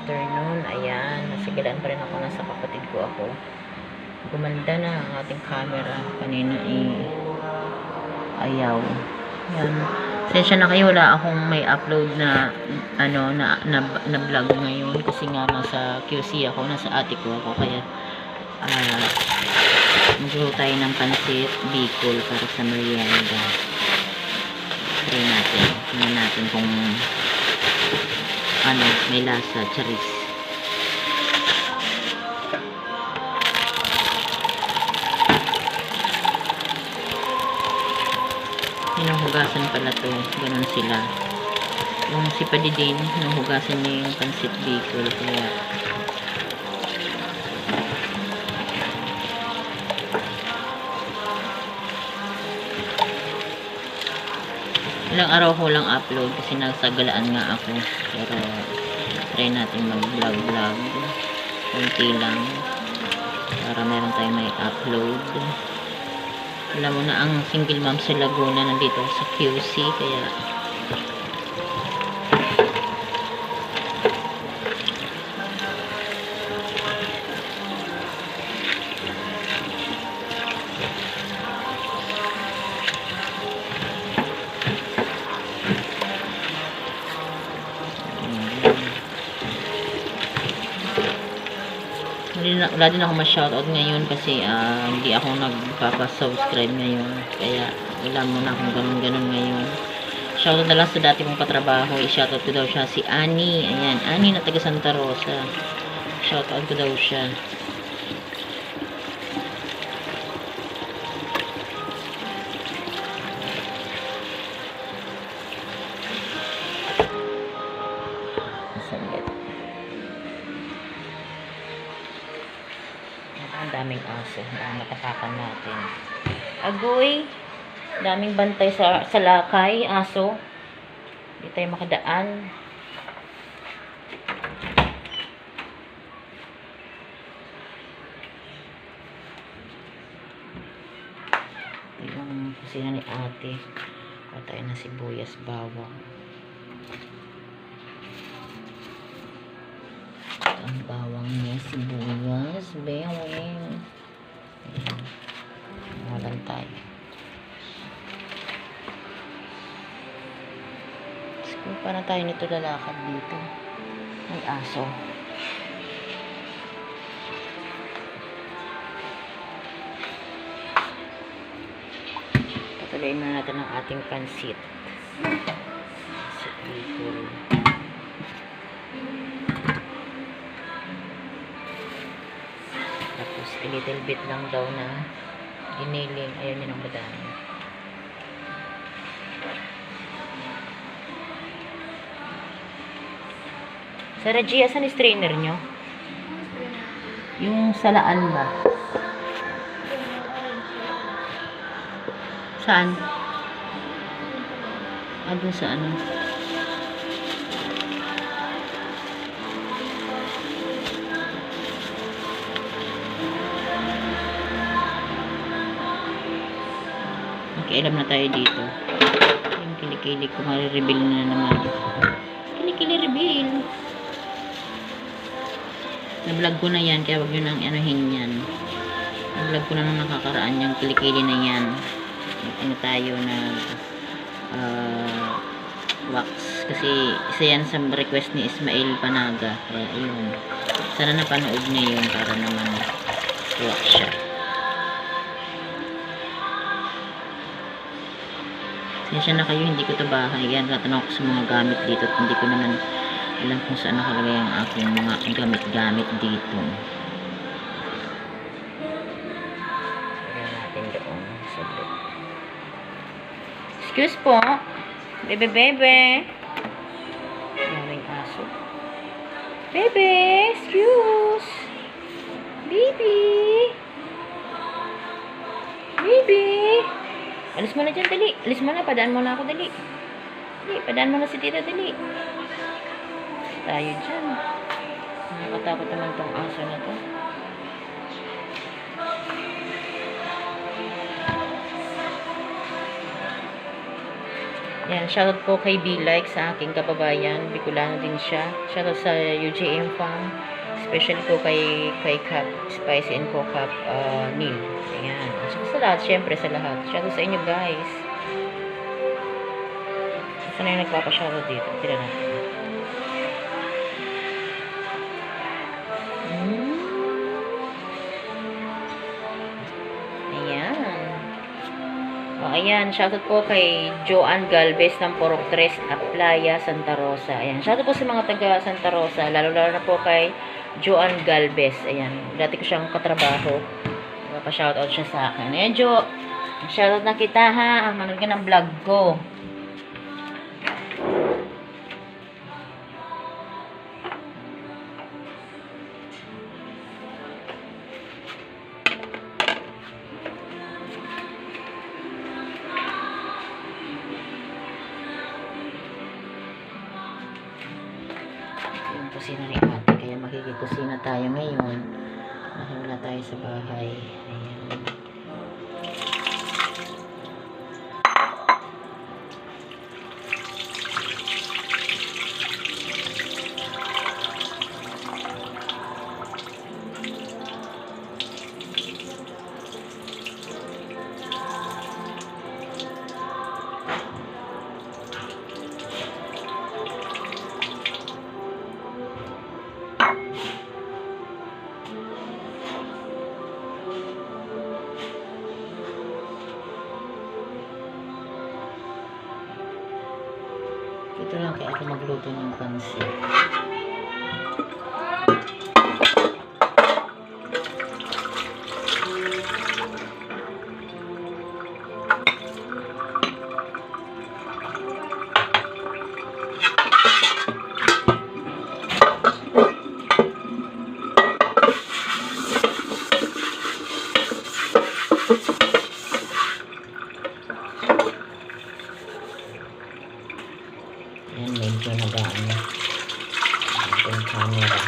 afternoon. Ayan, nasigalaan pa rin ako. Nasa kapatid ko ako. Gumanda na ang ating camera. Kanina ayaw. Ayan. Sensya na kayo, wala akong may upload na na vlog ngayon kasi nga nasa QC ako, nasa ate ko ako, kaya magluto tayo ng pansit bicol para sa merienda. Try natin. Tingnan natin kung may lasa, charis. Hinuhugasan pala to, ganun sila. Yung si Padidin, hinuhugasan niya yung pansit bicol, kaya ilang araw ko lang upload kasi nasagalaan nga ako, pero try natin mag vlog konti lang para meron tayong may upload. Alam mo na, ang single mom sa Laguna nandito sa QC, kaya wala din ako ma-shoutout ngayon kasi hindi ako nagpapa-subscribe ngayon, kaya wala muna akong ganun ngayon. Shoutout na lang sa dati kong katrabaho. I-shoutout ko daw siya, si Annie. Ayan, Annie na taga Santa Rosa. Shoutout ko daw siya. Ang daming aso na matapakan natin. Agoy! Daming bantay sa lakay, aso. Hindi tayo makadaan. Ito yung kusina ni ate. Patay na sibuyas, bawang. Ang bawang niya, sibuyas, bewing. Ayan. Walang tayo. Siguro pa na tayo nito lalakad dito. May aso. Patuloyin na natin ang ating pansit. Pansit bicol. Tapos, a little bit lang daw na giniling. Ayaw niya ng madami. Sa Regia, saan is trainer nyo? Yung salaan ba? Saan? Doon sa ano? Nakialam na tayo dito. Yung kilikili ko, marireveal na naman. Kilikili-reveal. Na-vlog ko na yan, kaya wag yun ang anuhin yan. Na-vlog ko na nung nakakaraan yung kilikili na yan. Tayo na wax. Kasi isa yan sa request ni Ismael Panaga. Kaya yun. Sana napanood niya yun para naman wax siya. Siya na kayo, hindi ko ito bahay. Yan, tatanong ko sa mga gamit dito. At hindi ko naman alam kung saan nakalagay ang aking mga gamit-gamit dito. Ayan natin doon. Sabit. Excuse po. Bebe. Ayan yung aso. Bebe, excuse. Baby. Alis mo na dyan, dali. Alis mo na, padaan mo na ako, dali. Dali, padaan mo na si tita, dali. Tayo dyan. Nakakatakot naman tong aso na to. Yan, shoutout po kay B-Like sa aking kababayan. Bicolano din siya. Shoutout sa UJM Farm. Especially po kay Cap, Spicy and Co-Cap Neil. Ayan. Sa lahat, syempre sa lahat. Shoutout sa inyo guys. Saan na yung nagpapa-shoutout dito? Tira natin. Ayan. O, ayan. Shoutout po kay Joanne Galvez ng Porok 3, Playa, Santa Rosa. Ayan. Shoutout po sa mga taga Santa Rosa. Lalo-lalo na po kay Joanne Galvez. Ayan. Dati ko siyang katrabaho. Pa-shoutout siya sa akin. Ayan, Jo. Shoutout na kita ha. Manood ka ng vlog ko. Yung kusina rin ate. Kaya makikikusina tayo ngayon. Wala tayo sa bahay. Ayan. Ito lang kaya ako magluto ng pansit. Ayan, medyo nagaan na yung camera.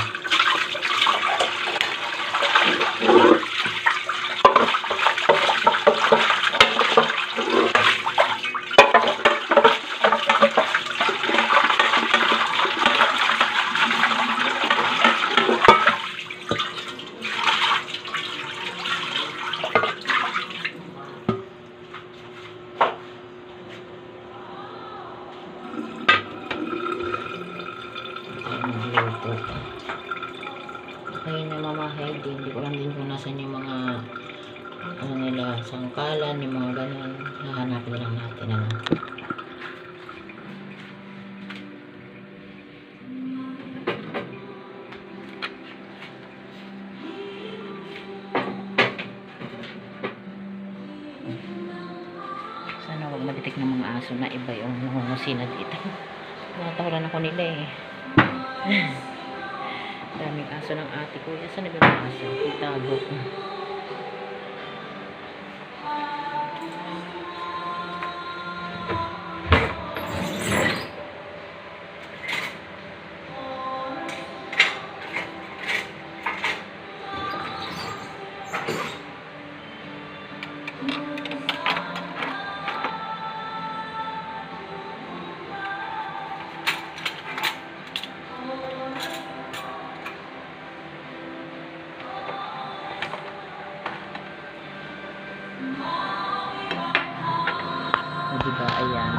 Okay na Mama Heidi, hindi ko lang din kung nasan yung mga ano nila, sangkalan, yung mga ganun. Hahanapin lang natin ano. Sana wag maditik ng mga aso na iba yung nangungusina dito. Nakatawaran ako nila eh. Daming aso ng ate ko. Saan na ba yung aso? Itago ko. Diba? Ayan.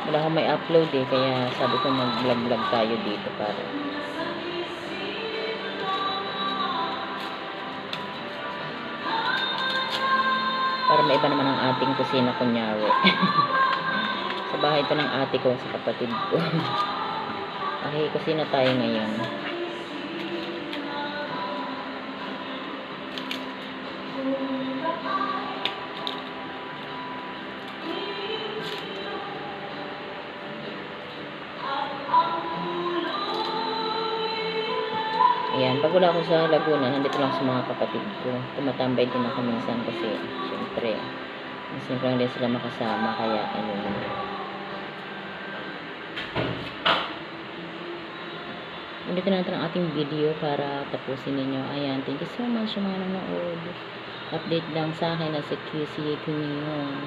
Wala akong may upload eh. Kaya sabi ko mag-vlog tayo dito para maiba naman ang ating kusina kunyari. Sa bahay ito ng ate ko, sa kapatid ko. Okay, kusina tayo ngayon. Ayan, pag wala ako sa Laguna, nandito lang sa mga kapatid ko. Tumatambay din ako minsan kasi, syempre lang din sila makasama, kaya ayun. ulitin natin ang ating video para tapusin ninyo. Ayan, thank you so much sa mga nanonood. Update lang sa akin na sa QC Kumiyon.